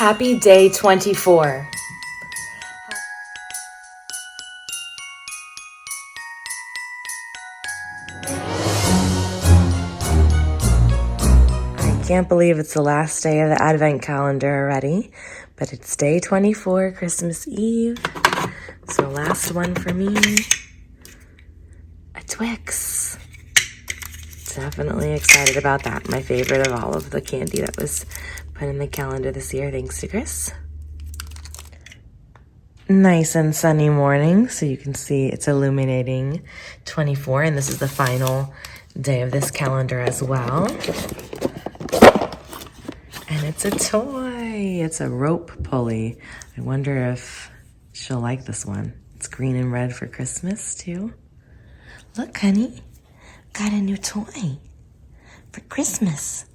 Happy day 24. I can't believe it's the last day of the Advent calendar already, but it's day 24, Christmas Eve. So last one for me, a Twix. Definitely excited about that. My favorite of all of the candy that was put in the calendar this year, thanks to Chris. Nice and sunny morning, so you can see it's illuminating 24, and this is the final day of this calendar as well. And it's a toy. It's a rope pulley. I wonder if she'll like this one. It's green and red for Christmas too. Look, honey, got a new toy for Christmas.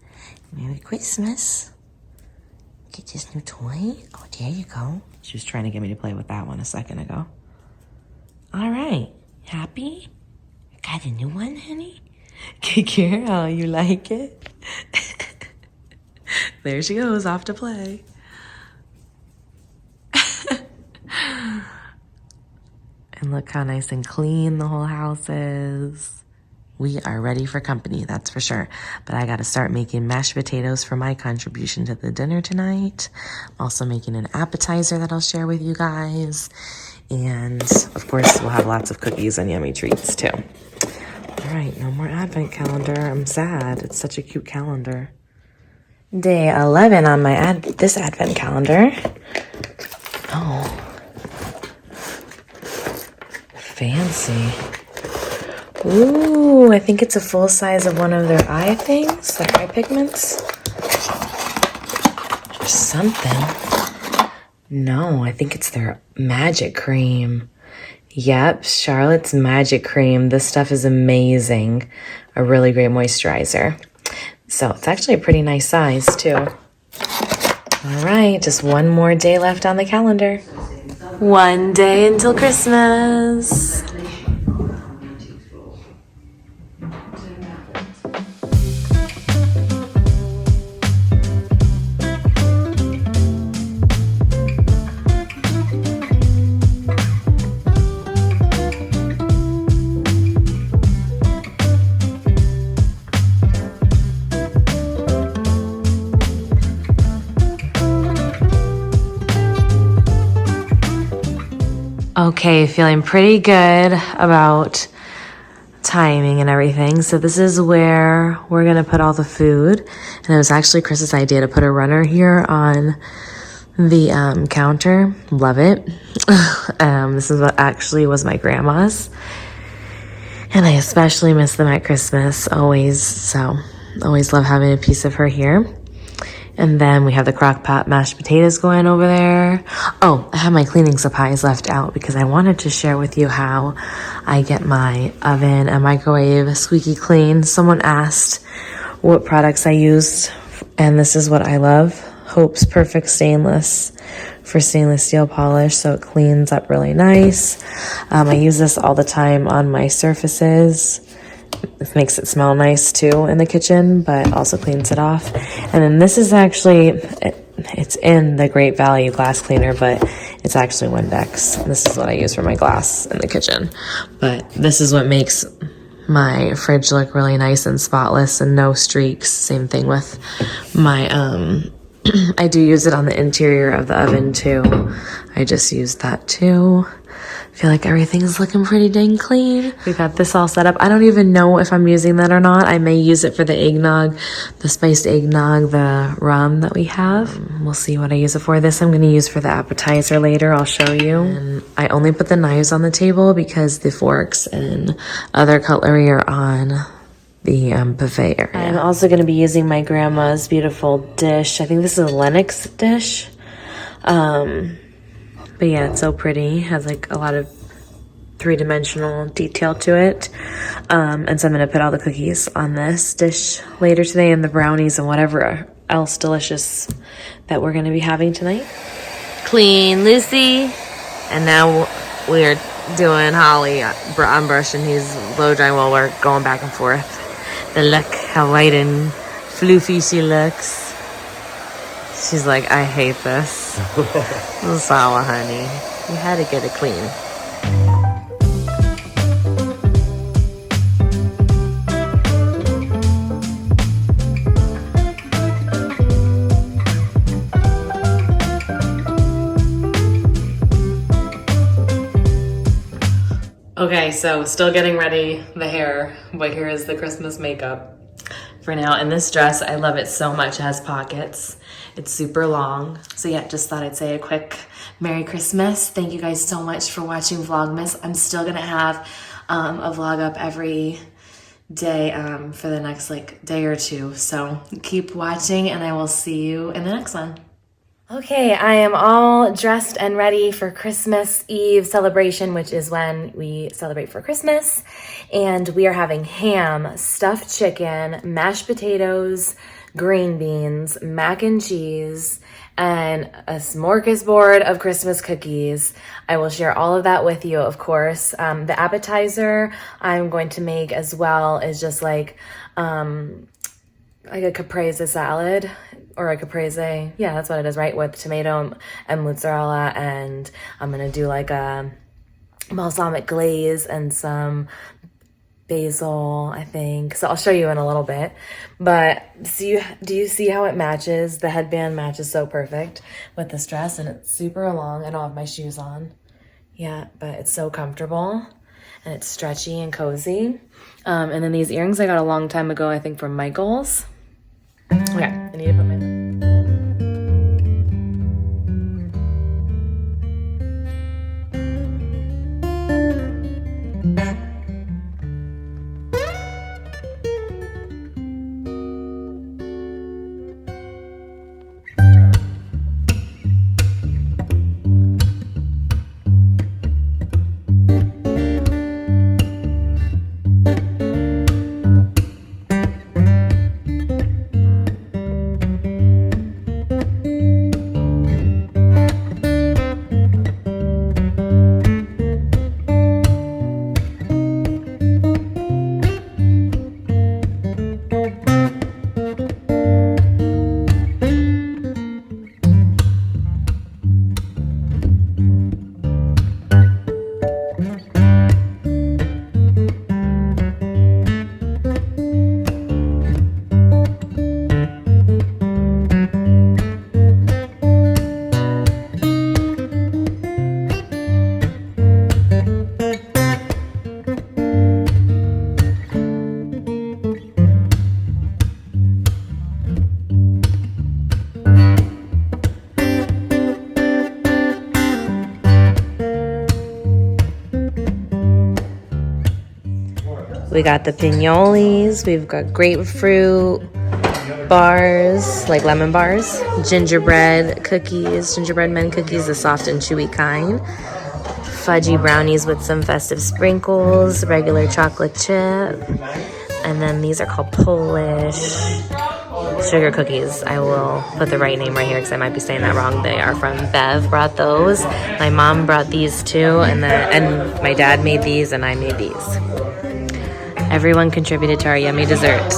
Merry Christmas. Get this new toy. Oh, there you go. She was trying to get me to play with that one a second ago. All right, happy? Got a new one, honey? Good girl, you like it? There she goes, off to play. And look how nice and clean the whole house is. We are ready for company, that's for sure. But I gotta start making mashed potatoes for my contribution to the dinner tonight. I'm also making an appetizer that I'll share with you guys. And of course, we'll have lots of cookies and yummy treats too. All right, no more Advent calendar. I'm sad, it's such a cute calendar. Day 11 on my this Advent calendar. Oh, fancy. Ooh, I think it's a full size of one of their eye things, their eye pigments. Or something. No, I think it's their magic cream. Yep, Charlotte's magic cream. This stuff is amazing. A really great moisturizer. So it's actually a pretty nice size too. All right, just one more day left on the calendar. One day until Christmas. Okay, feeling pretty good about timing and everything. So this is where we're gonna put all the food. And it was actually Chris's idea to put a runner here on the counter. Love it. This is what actually was my grandma's. And I especially miss them at Christmas, always. So always love having a piece of her here. And then we have the crock pot mashed potatoes going over there. Oh, I have my cleaning supplies left out because I wanted to share with you how I get my oven and microwave squeaky clean. Someone asked what products I used, and this is what I love. Hope's Perfect Stainless for stainless steel polish, so it cleans up really nice. I use this all the time on my surfaces. It makes it smell nice too in the kitchen, but also cleans it off. And then this is actually, it's in the Great Value glass cleaner, but it's actually Windex. This is what I use for my glass in the kitchen. But this is what makes my fridge look really nice and spotless and no streaks. Same thing with my, I do use it on the interior of the oven too. I just used that too. I feel like everything is looking pretty dang clean. We got this all set up. I don't even know if I'm using that or not. I may use it for the eggnog, the spiced eggnog, the rum that we have. We'll see what I use it for. This I'm going to use for the appetizer later. I'll show you. And I only put the knives on the table because the forks and other cutlery are on the buffet area. I'm also going to be using my grandma's beautiful dish. I think this is a Lennox dish. But yeah, it's so pretty. Has like a lot of three-dimensional detail to it. And so I'm going to put all the cookies on this dish later today, and the brownies and whatever else delicious that we're going to be having tonight. Clean Lucy. And now we're doing Holly. I'm brushing. He's blow drying while we're going back and forth. But look how white and floofy she looks. She's like, I hate this. Sawa, honey. You had to get it clean. Okay, so still getting ready the hair, but here is the Christmas makeup for now. And this dress, I love it so much. It has pockets. It's super long. So yeah, just thought I'd say a quick Merry Christmas. Thank you guys so much for watching Vlogmas. I'm still gonna have a vlog up every day for the next day or two. So keep watching and I will see you in the next one. Okay, I am all dressed and ready for Christmas Eve celebration, which is when we celebrate for Christmas. And we are having ham, stuffed chicken, mashed potatoes, green beans, mac and cheese, and a smorgasbord of Christmas cookies. I will share all of that with you, of course. The appetizer I'm going to make as well is just like a caprese salad. Or a caprese, yeah, that's what it is, right? With tomato and mozzarella, and I'm gonna do like a balsamic glaze and some basil, I think. So I'll show you in a little bit. But do you see how it matches? The headband matches so perfect with this dress, and it's super long. I don't have my shoes on. Yeah, but it's so comfortable, and it's stretchy and cozy. And then these earrings I got a long time ago, I think from Michael's. Okay, I need to put my... We got the pinoles, we've got grapefruit bars, like lemon bars, gingerbread cookies, gingerbread men cookies, the soft and chewy kind, fudgy brownies with some festive sprinkles, regular chocolate chip, and then these are called Polish sugar cookies. I will put the right name right here because I might be saying that wrong. They are from Bev, brought those. My mom brought these too, and my dad made these and I made these. Everyone contributed to our yummy dessert.